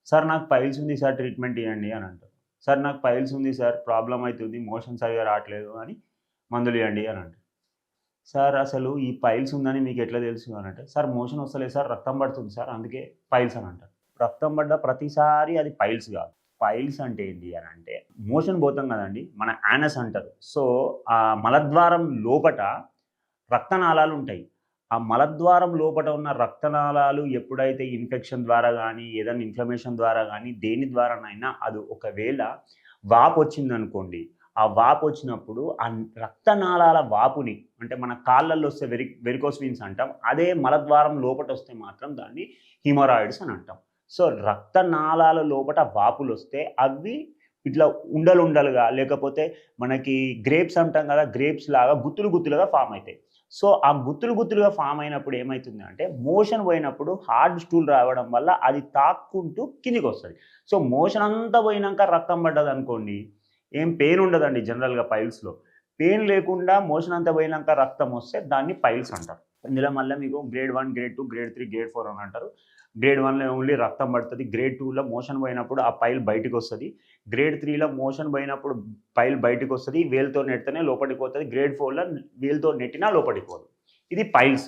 Sir నాకు piles ఉంది sir treatment ఇయ్యండి అని అంటారు. సార్ నాకు పైల్స్ ఉంది సార్ ప్రాబ్లమ్ అయితుంది. మోషన్ సరిగ్గా రావట్లేదు అని మందులు ఇయ్యండి అని అంటారు. సార్ అసలు ఈ పైల్స్ ఉందని మీకు ఎట్లా తెలుసు అని అంటే, సార్ మోషన్ వస్తలేదు సార్ రక్తం పడుతుంది సార్ అందుకే పైల్స్ అని అంటారు. రక్తం పడ్డ ప్రతిసారి అది పైల్స్ కాదు. పైల్స్ అంటే ఏంటి అని అంటే మోషన్ పోతాం కదండీ! మన యానస్ అంటారు. సో, ఆ మలద్వారం లోపట రక్తనాళాలు ఉంటాయి. ఆ మలద్వారం లోపట ఉన్న రక్తనాళాలు ఎప్పుడైతే ఇన్ఫెక్షన్ ద్వారా గానీ, ఏదైనా ఇన్‌ఫ్లమేషన్ ద్వారా గానీ, దేని ద్వారానైనా అది ఒకవేళ వాపొచ్చిందనుకోండి. ఆ వాపొచ్చినప్పుడు ఆ రక్తనాళాల వాపుని అంటే మన కాళ్ళల్లో వస్తే వెరికోస్ వీన్స్ అంటాం. అదే మలద్వారం లోపటొస్తే మాత్రం దాన్ని హిమోరాయిడ్స్ అని అంటాం. సో, రక్తనాళాల లోపట వాపులొస్తే అవి ఇట్లా ఉండలుండలుగా లేకపోతే మనకి గ్రేప్స్ అంటాం కదా! గ్రేప్స్ లాగా గుత్తులు గుత్తులుగా ఫార్మ్ అయితాయి. సో, ఆ గుత్తులు గుత్తులుగా ఫార్మ్ అయినప్పుడు ఏమైతుందంటే మోషన్ పోయినప్పుడు హార్డ్ స్టూల్ రావడం వల్ల అది తాక్కుంటూ కిందకొస్తది. సో, మోషన్ అంతా పోయినంక రక్తం పడ్డదనుకోండి, ఏం పెయిన్ ఉండదండి జనరల్‌గా పైల్స్‌లో. పెయిన్ లేకుండా మోషన్ అంతా పోయినంక రక్తం వస్తే దాన్ని పైల్స్ అంటారు. ఇందులో మళ్ళా మీకు గ్రేడ్ 1, గ్రేడ్ 2, గ్రేడ్ 3, గ్రేడ్ 4 అని అంటారు. గ్రేడ్ 1లో ఓన్లీ రక్తం పడతది. గ్రేడ్ 2లో మోషన్ పోయినప్పుడు ఆ పైల్ బయటికొస్తది. గ్రేడ్ 3లో మోషన్ పోయినప్పుడు పైల్ బయటికొస్తది. వేలుతో నెడితేనే లోపటికి పోతది. గ్రేడ్ 4లో వేలుతో నెట్టినా లోపటికి పోదు. ఇది పైల్స్.